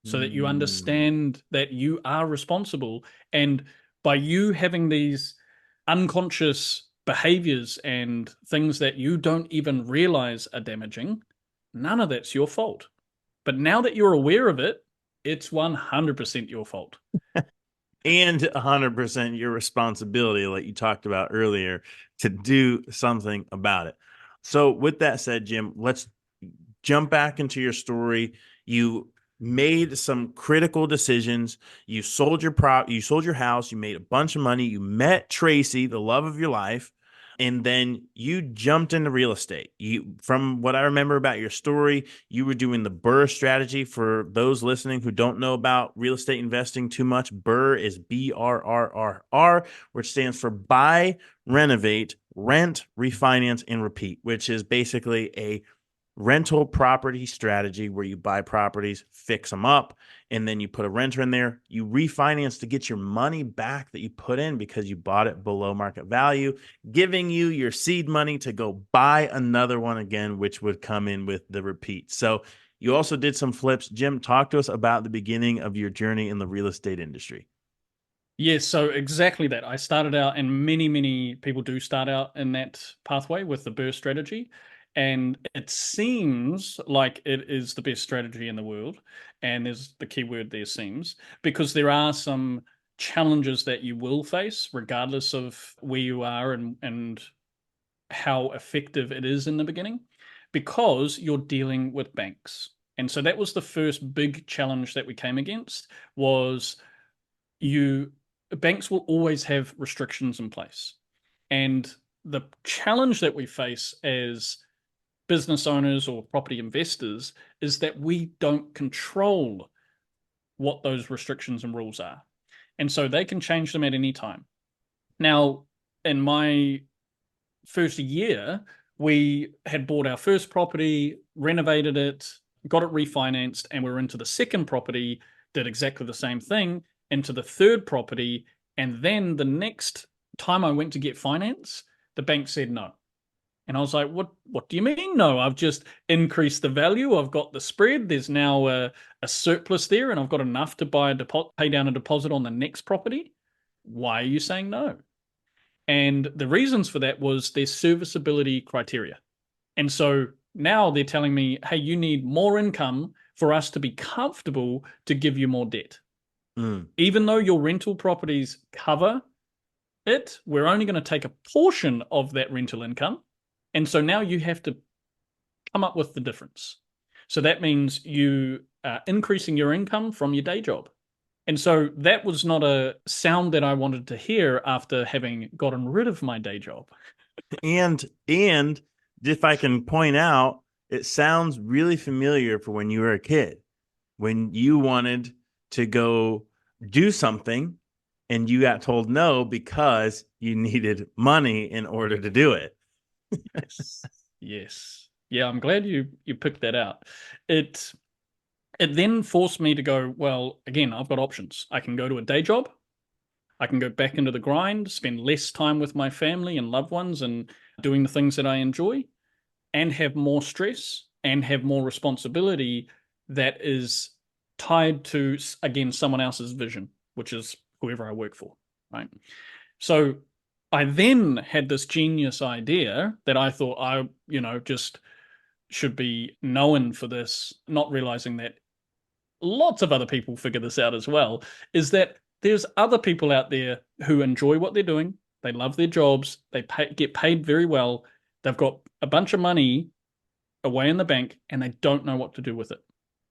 B: so that you
A: Mm.
B: understand that you are responsible. And by you having these unconscious behaviors and things that you don't even realize are damaging, none of that's your fault. But now that you're aware of it, it's 100% your fault.
A: And 100% your responsibility, like you talked about earlier, to do something about it. So, with that said, Jim, let's jump back into your story. You made some critical decisions. You sold your house, you made a bunch of money, you met Tracy, the love of your life, and then you jumped into real estate. You From what I remember about your story, you were doing the BRRRR strategy. For those listening who don't know about real estate investing too much, BRRRR is BRRRR, which stands for buy, renovate, rent, refinance, and repeat, which is basically a rental property strategy where you buy properties, fix them up, and then you put a renter in there. You refinance to get your money back that you put in because you bought it below market value, giving you your seed money to go buy another one again, which would come in with the repeat. So you also did some flips. Jim, talk to us about the beginning of your journey in the real estate industry.
B: Yes, so exactly that. I started out, and many, many people do start out in that pathway with the burst strategy. And it seems like it is the best strategy in the world. And there's the key word there, seems, because there are some challenges that you will face, regardless of where you are and how effective it is in the beginning, because you're dealing with banks. And so that was the first big challenge that we came against was you banks will always have restrictions in place. And the challenge that we face as business owners or property investors is that we don't control what those restrictions and rules are. And so they can change them at any time. Now, in my first year, we had bought our first property, renovated it, got it refinanced, and we were into the second property, did exactly the same thing, into the third property. And then the next time I went to get finance, the bank said no. And I was like, what do you mean? No, I've just increased the value. I've got the spread. There's now a surplus there, and I've got enough to pay down a deposit on the next property. Why are you saying no? And the reasons for that was their serviceability criteria. And so now they're telling me, hey, you need more income for us to be comfortable to give you more debt.
A: Mm.
B: Even though your rental properties cover it, we're only going to take a portion of that rental income. And so now you have to come up with the difference. So that means you are increasing your income from your day job. And so that was not a sound that I wanted to hear after having gotten rid of my day job.
A: And if I can point out, it sounds really familiar for when you were a kid, when you wanted to go do something and you got told no because you needed money in order to do it.
B: Yes. Yes. Yeah, I'm glad you picked that out. It it then forced me to go, well, again, I've got options. I can go to a day job. I can go back into the grind, spend less time with my family and loved ones and doing the things that I enjoy, and have more stress and have more responsibility that is tied to, again, someone else's vision, which is whoever I work for, right? So I then had this genius idea that I thought just should be known for this, not realizing that lots of other people figure this out as well, is that there's other people out there who enjoy what they're doing. They love their jobs. Get paid very well. They've got a bunch of money away in the bank and they don't know what to do with it.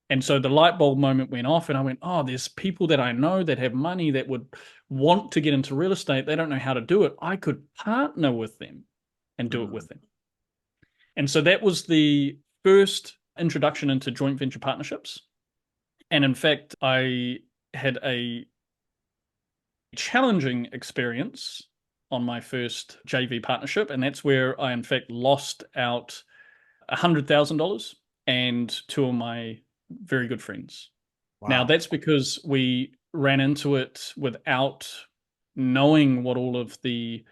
B: And so the light bulb moment went off, and I went, oh, there's people that I know that have money that would want to get into real estate. They don't know how to do it. I could partner with them and do it
A: Mm.
B: with them. And so that was the first introduction into joint venture partnerships. And in fact, I had a challenging experience on my first JV partnership. And that's where I, in fact, lost out $100,000 and two of my very good friends. Now,
A: Wow.
B: that's because we ran into it without knowing what all of the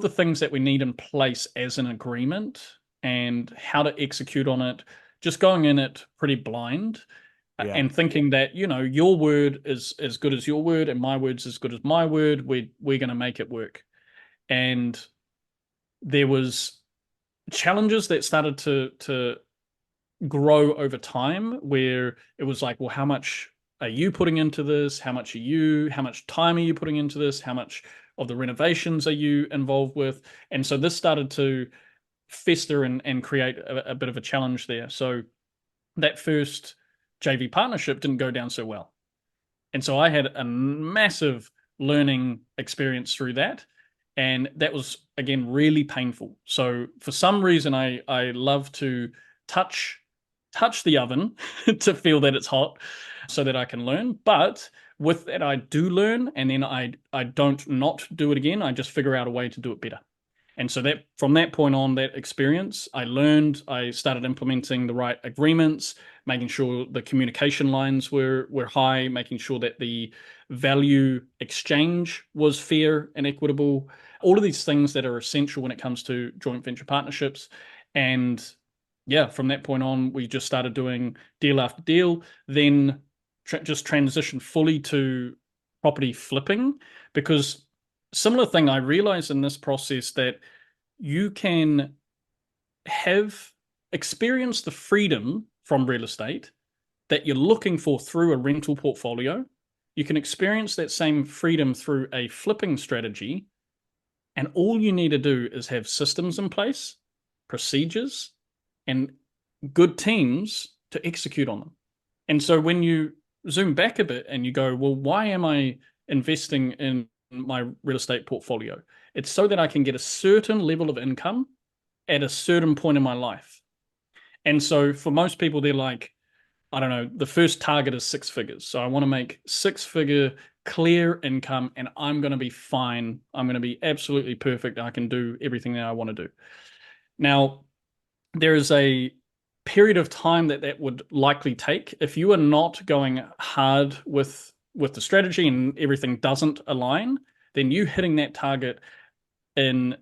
B: things that we need in place as an agreement and how to execute on it, just going in it pretty blind
A: Yeah.
B: and thinking that, your word is as good as your word and my word's as good as my word. We're going to make it work. And there was challenges that started to grow over time where it was like, well, how much are you putting into this? How much time are you putting into this? How much of the renovations are you involved with? And so this started to fester and create a bit of a challenge there. So that first JV partnership didn't go down so well. And so I had a massive learning experience through that. And that was, again, really painful. So for some reason, I love to touch the oven to feel that it's hot so that I can learn. But with that, I do learn, and then I don't not do it again. I just figure out a way to do it better. And so that from that point on, that experience, I learned, I started implementing the right agreements, making sure the communication lines were high, making sure that the value exchange was fair and equitable, all of these things that are essential when it comes to joint venture partnerships. And yeah, from that point on, we just started doing deal after deal, then just transitioned fully to property flipping because similar thing I realized in this process that you can have experienced the freedom from real estate that you're looking for through a rental portfolio. You can experience that same freedom through a flipping strategy. And all you need to do is have systems in place, procedures, and good teams to execute on them. And so when you zoom back a bit and you go, well, why am I investing in my real estate portfolio? It's so that I can get a certain level of income at a certain point in my life. And so for most people, they're like, I don't know, the first target is six figures. So I want to make six-figure clear income and I'm going to be fine. I'm going to be absolutely perfect. I can do everything that I want to do. Now, there is a period of time that would likely take if you are not going hard with the strategy and everything doesn't align, then you hitting that target in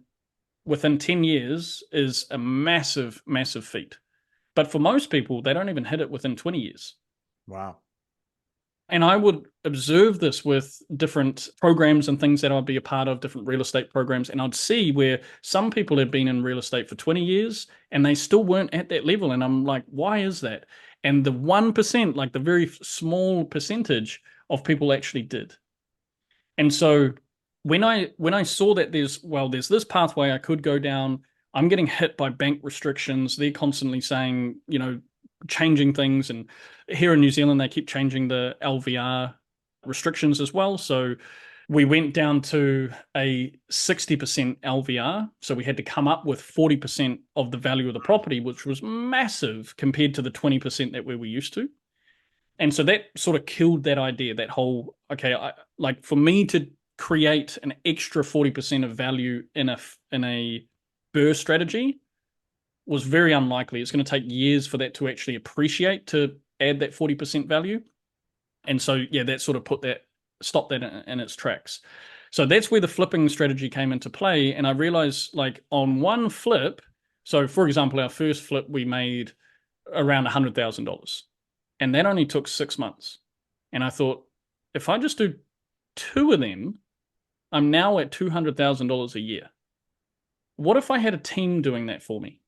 B: within 10 years is a massive, massive feat. But for most people, they don't even hit it within 20 years.
A: Wow.
B: And I would observe this with different programs and things that I'd be a part of, different real estate programs. And I'd see where some people have been in real estate for 20 years and they still weren't at that level. And I'm like, why is that? And the 1%, like the very small percentage of people actually did. And so when I saw that there's this pathway I could go down, I'm getting hit by bank restrictions. They're constantly saying, changing things. And here in New Zealand, they keep changing the LVR restrictions as well. So we went down to a 60% LVR. So we had to come up with 40% of the value of the property, which was massive compared to the 20% that we were used to. And so that sort of killed that idea, that whole, okay, like for me to create an extra 40% of value in a burr strategy was very unlikely. It's going to take years for that to actually appreciate to add that 40% value. And so, yeah, that sort of stopped that in its tracks. So that's where the flipping strategy came into play. And I realized, like, on one flip, so for example, our first flip, we made around $100,000. And that only took 6 months. And I thought, if I just do two of them, I'm now at $200,000 a year. What if I had a team doing that for me?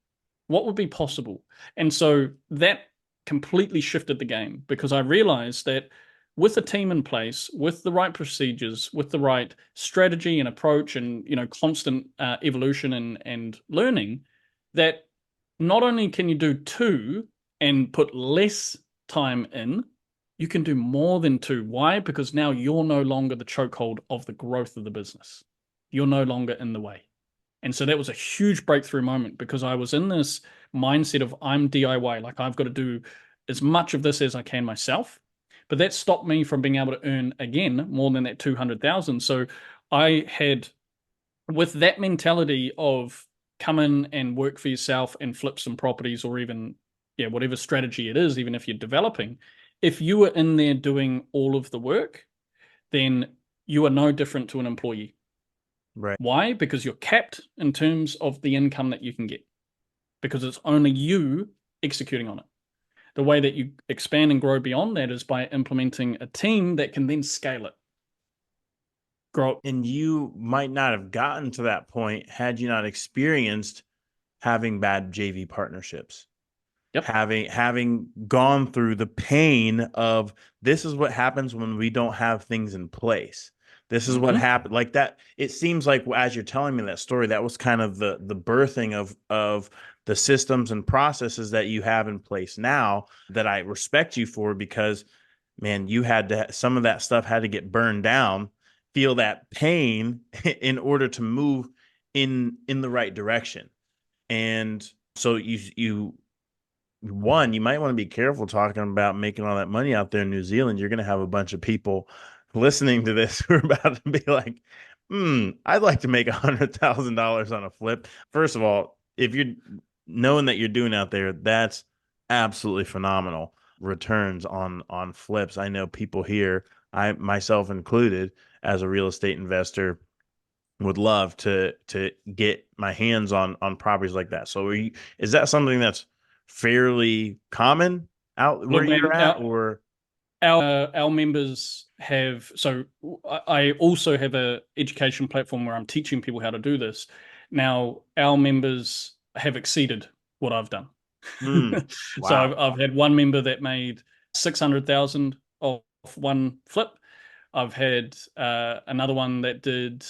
B: What would be possible? And so that completely shifted the game because I realized that with a team in place, with the right procedures, with the right strategy and approach and constant evolution and learning, that not only can you do two and put less time in, you can do more than two. Why? Because now you're no longer the chokehold of the growth of the business. You're no longer in the way. And so that was a huge breakthrough moment because I was in this mindset of I'm DIY, like I've got to do as much of this as I can myself. But that stopped me from being able to earn again more than that 200,000. So I had, with that mentality of come in and work for yourself and flip some properties or even, yeah, whatever strategy it is, even if you're developing, if you were in there doing all of the work, then you are no different to an employee.
A: Right.
B: Why? Because you're capped in terms of the income that you can get, because it's only you executing on it. The way that you expand and grow beyond that is by implementing a team that can then scale it. Grow.
A: And you might not have gotten to that point had you not experienced having bad JV partnerships,
B: Yep.
A: having gone through the pain of this is what happens when we don't have things in place. This is what
B: Mm-hmm.
A: happened. Like that, it seems like as you're telling me that story, that was kind of the birthing of the systems and processes that you have in place now that I respect you for, because man, you had to, some of that stuff had to get burned down, feel that pain in order to move in the right direction. And so you one, you might want to be careful talking about making all that money out there in New Zealand. You're going to have a bunch of people listening to this who are about to be like, I'd like to make $100,000 on a flip. First of all, if you're knowing that you're doing out there, that's absolutely phenomenal returns on flips. I know people here, I myself included, as a real estate investor, would love to get my hands on properties like that. So is that something that's fairly common out where
B: Look,
A: you're
B: man,
A: at, or?
B: our members have, so I also have a education platform where I'm teaching people how to do this. Now, our members have exceeded what I've done. So
A: Wow.
B: I've had one member that made 600,000 off one flip. I've had another one that did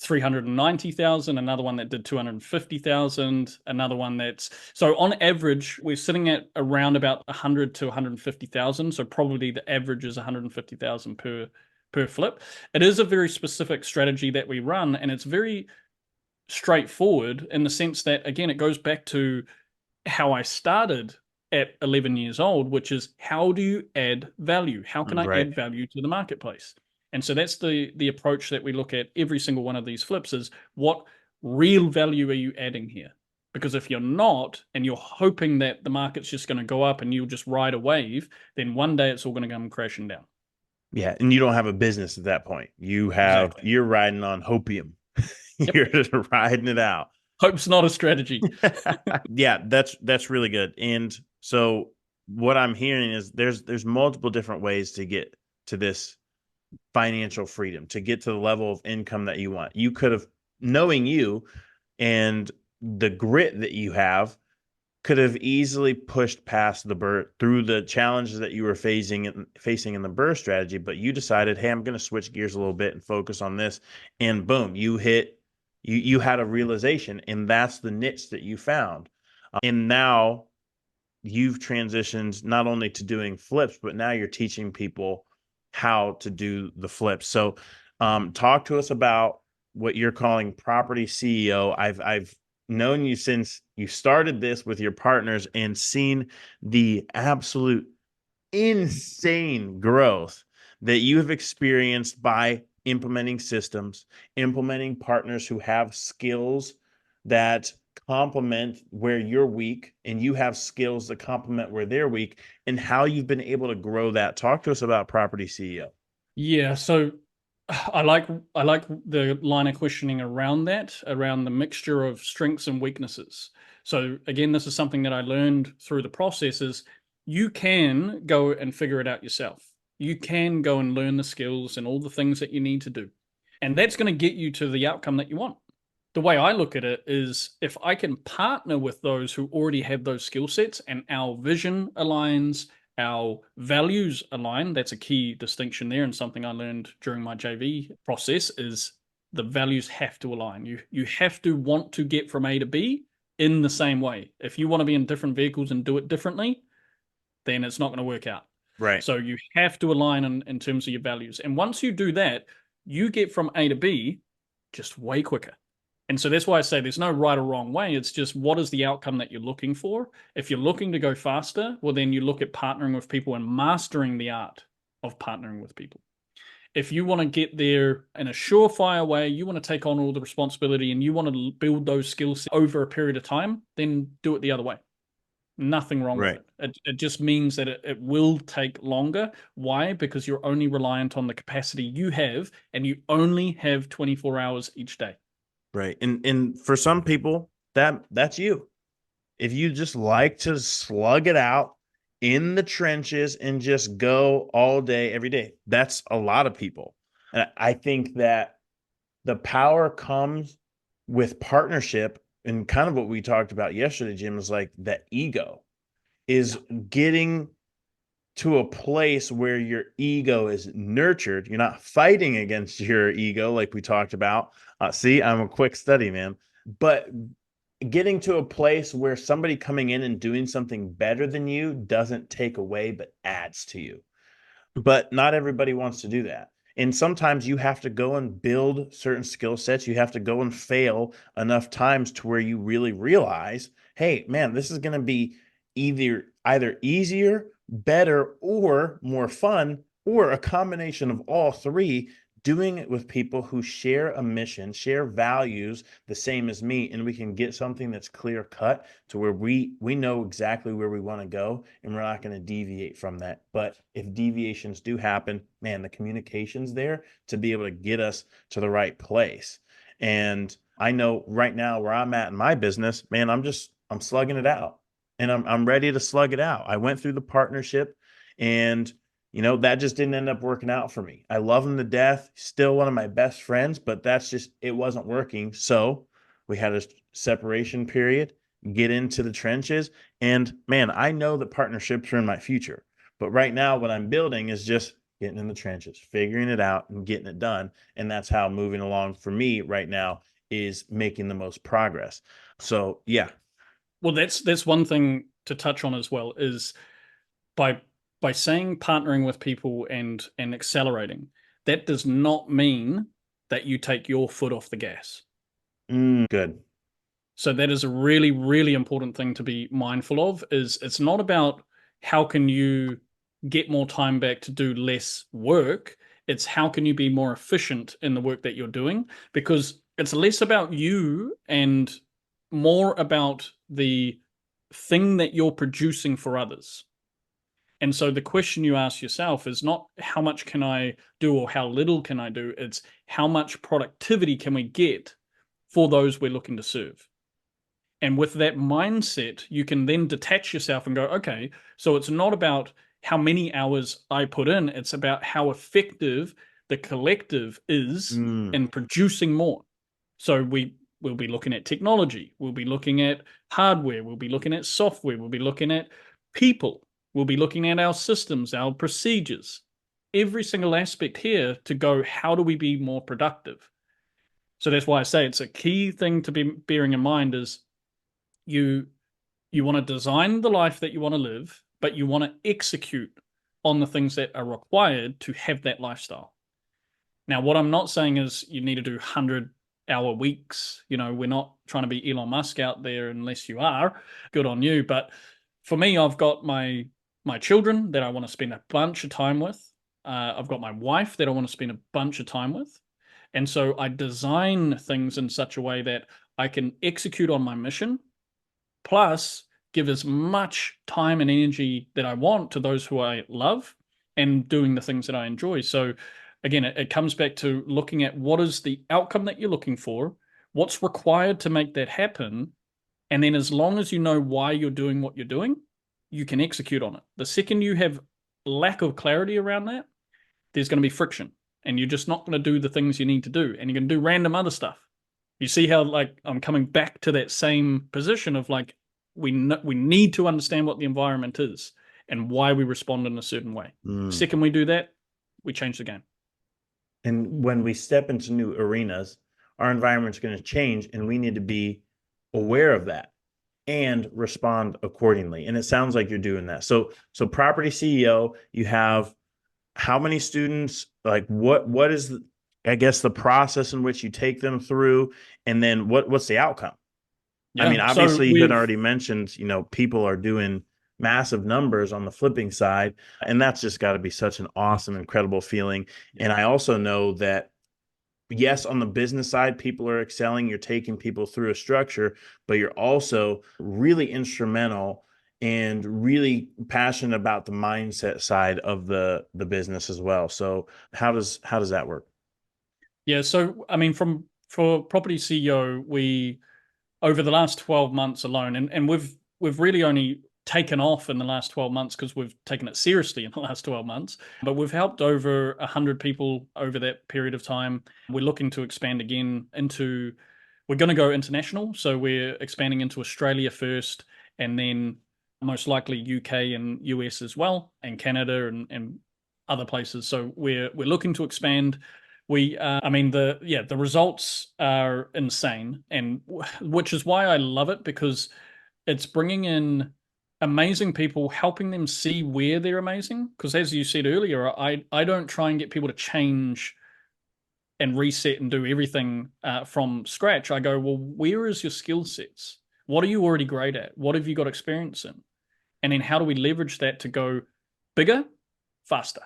B: 390,000, another one that did 250,000, another one that's, so on average we're sitting at around about 100 to 150,000, so probably the average is 150,000 per flip. It is a very specific strategy that we run, and it's very straightforward in the sense that, again, it goes back to how I started at 11 years old, which is how do you add value? How can I
A: Right.
B: add value to the marketplace? And so that's the approach that we look at every single one of these flips is what real value are you adding here? Because if you're not, and you're hoping that the market's just going to go up and you'll just ride a wave, then one day it's all going to come crashing down.
A: Yeah, and you don't have a business at that point.
B: Exactly.
A: You're riding on hopium.
B: Yep.
A: You're just riding it out.
B: Hope's not a strategy.
A: Yeah, that's really good. And so what I'm hearing is there's multiple different ways to get to this financial freedom, to get to the level of income that you want. You could have, knowing you and the grit that you have, could have easily pushed past the BRRRR through the challenges that you were facing in the BRRRR strategy, but you decided, hey, I'm going to switch gears a little bit and focus on this, and boom, you had a realization, and that's the niche that you found, and now you've transitioned not only to doing flips, but now you're teaching people how to do the flips. So, talk to us about what you're calling property CEO. I've known you since you started this with your partners and seen the absolute insane growth that you have experienced by implementing systems, implementing partners who have skills that complement where you're weak, and you have skills that complement where they're weak, and how you've been able to grow that. Talk to us about property CEO.
B: Yeah, so I like the line of questioning around that, around the mixture of strengths and weaknesses. So again, this is something that I learned through the process is you can go and figure it out yourself. You can go and learn the skills and all the things that you need to do. And that's going to get you to the outcome that you want. The way I look at it is if I can partner with those who already have those skill sets and our vision aligns, our values align. That's a key distinction there, and something I learned during my JV process is the values have to align. You have to want to get from A to B in the same way. If you want to be in different vehicles and do it differently, then it's not going to work out.
A: Right.
B: So you have to align in terms of your values. And once you do that, you get from A to B just way quicker. And so that's why I say there's no right or wrong way. It's just what is the outcome that you're looking for. If you're looking to go faster, well, then you look at partnering with people and mastering the art of partnering with people. If you want to get there in a surefire way, you want to take on all the responsibility and you want to build those skill sets over a period of time, then do it the other way. Nothing wrong with
A: Right.
B: it. It just means that it will take longer. Why? Because you're only reliant on the capacity you have, and you only have 24 hours each day.
A: Right. And for some people, that's you. If you just like to slug it out in the trenches and just go all day, every day, that's a lot of people. And I think that the power comes with partnership, and kind of what we talked about yesterday, Jim, is like the ego is
B: Yeah.
A: getting to a place where your ego is nurtured. You're not fighting against your ego like we talked about. See, I'm a quick study, man. But getting to a place where somebody coming in and doing something better than you doesn't take away, but adds to you. But not everybody wants to do that. And sometimes you have to go and build certain skill sets. You have to go and fail enough times to where you really realize, hey, man, this is going to be either easier, better, or more fun, or a combination of all three, doing it with people who share a mission, share values the same as me, and we can get something that's clear cut to where we know exactly where we want to go, and we're not going to deviate from that. But if deviations do happen, man, the communication's there to be able to get us to the right place. And I know right now where I'm at in my business, man, I'm slugging it out, and I'm ready to slug it out. I went through the partnership, and that just didn't end up working out for me. I love him to death, still one of my best friends, but it wasn't working. So we had a separation period, get into the trenches. And man, I know that partnerships are in my future. But right now, what I'm building is just getting in the trenches, figuring it out and getting it done. And that's how moving along for me right now is making the most progress. So yeah.
B: Well, that's one thing to touch on as well is by by saying partnering with people and accelerating, that does not mean that you take your foot off the gas.
A: Good.
B: So that is a really, really important thing to be mindful of is it's not about how can you get more time back to do less work. It's how can you be more efficient in the work that you're doing because it's less about you and more about the thing that you're producing for others. And so the question you ask yourself is not how much can I do or how little can I do? It's how much productivity can we get for those we're looking to serve. And with that mindset, you can then detach yourself and go, okay, so it's not about how many hours I put in, it's about how effective the collective is
A: Mm.
B: in producing more. So we'll be looking at technology, we'll be looking at hardware, we'll be looking at software, we'll be looking at people, we'll be looking at our systems, our procedures, every single aspect here to go, how do we be more productive? So that's why I say it's a key thing to be bearing in mind is you you want to design the life that you want to live, but you want to execute on the things that are required to have that lifestyle. Now, what I'm not saying is you need to do 100-hour weeks. We're not trying to be Elon Musk out there unless you are. Good on you. But for me, I've got my children that I want to spend a bunch of time with. I've got my wife that I want to spend a bunch of time with. And so I design things in such a way that I can execute on my mission plus give as much time and energy that I want to those who I love and doing the things that I enjoy. So again, it comes back to looking at what is the outcome that you're looking for, what's required to make that happen, and then as long as you know why you're doing what you're doing, you can execute on it. The second you have lack of clarity around that, there's going to be friction and you're just not going to do the things you need to do and you're going to do random other stuff. You see how like I'm coming back to that same position of like we need to understand what the environment is and why we respond in a certain way.
A: Mm.
B: Second we do that, we change the game.
A: And when we step into new arenas, our environment's going to change, and we need to be aware of that. and respond accordingly. And it sounds like you're doing that. So property CEO, you have how many students, like what is the, I guess the process in which you take them through, and then what's the outcome? I mean,
B: Yeah. So
A: obviously you had
B: we've
A: already mentioned, people are doing massive numbers on the flipping side, and that's just got to be such an awesome, incredible feeling. And I also know that yes, on the business side, people are excelling. You're taking people through a structure, but you're also really instrumental and really passionate about the mindset side of the business as well. So how does that work?
B: yeah. So I mean, from for property CEO, we over the last 12 months alone, and we've really only taken off in the last 12 months because we've taken it seriously in the last 12 months, but we've helped over 100 people over that period of time. We're looking to expand again into, we're going to go international, so we're expanding into Australia first, and then most likely UK and US as well, and Canada and other places. So we're looking to expand. I mean, the results are insane, and which is why I love it, because it's bringing in amazing people, helping them see where they're amazing. Because as you said earlier, I don't try and get people to change and reset and do everything from scratch. I go, well, where is your skill sets? What are you already great at? What have you got experience in? And then how do we leverage that to go bigger, faster?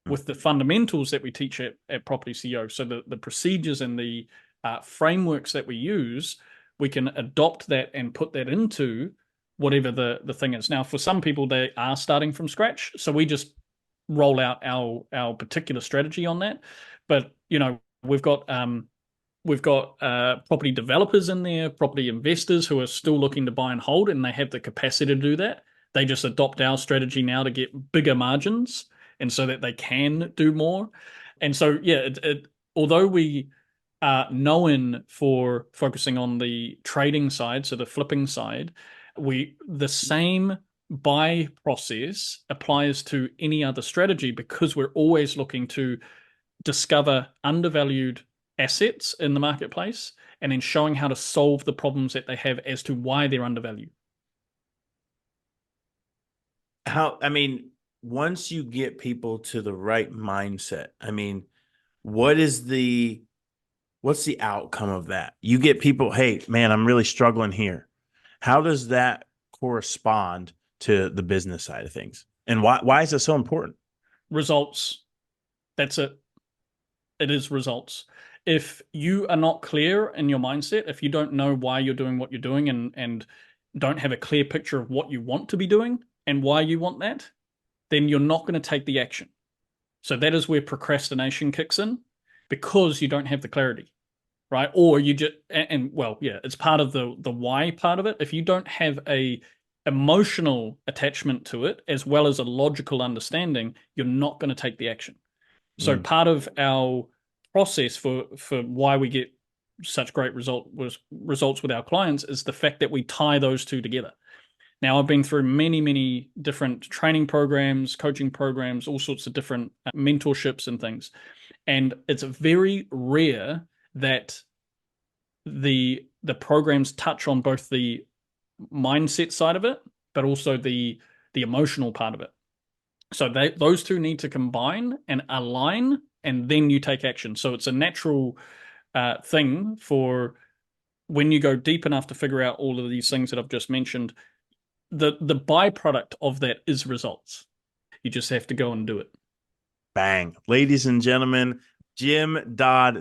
B: With the fundamentals that we teach at Property CEO. So the procedures and the frameworks that we use, we can adopt that and put that into whatever the thing is. Now, for some people, they are starting from scratch. So we just roll out our particular strategy on that. But, we've got property developers in there, property investors who are still looking to buy and hold, and they have the capacity to do that. They just adopt our strategy now to get bigger margins, and so that they can do more. And so, yeah, although we are known for focusing on the trading side, so the flipping side, the same buy process applies to any other strategy, because we're always looking to discover undervalued assets in the marketplace and then showing how to solve the problems that they have as to why they're undervalued.
A: I mean, once you get people to the right mindset, I mean, what is the what's the outcome of that? You get people, hey, man, I'm really struggling here. How does that correspond to the business side of things? And why is it so important?
B: Results. That's it. It is results. If you are not clear in your mindset, if you don't know why you're doing what you're doing, and don't have a clear picture of what you want to be doing and why you want that, then you're not going to take the action. So that is where procrastination kicks in, because you don't have the clarity, right? Or you just, and well, yeah, it's part of the why part of it. If you don't have a emotional attachment to it as well as a logical understanding, you're not going to take the action. So
A: Mm.
B: part of our process for why we get such great results with our clients is the fact that we tie those two together. Now, I've been through many, many different training programs, coaching programs, all sorts of different mentorships and things. And it's very rare that the programs touch on both the mindset side of it, but also the emotional part of it. So those two need to combine and align, and then you take action. So it's a natural thing for when you go deep enough to figure out all of these things that I've just mentioned. The byproduct of that is results. You just have to go and do it.
A: Bang. Ladies and gentlemen, Jim Dodd,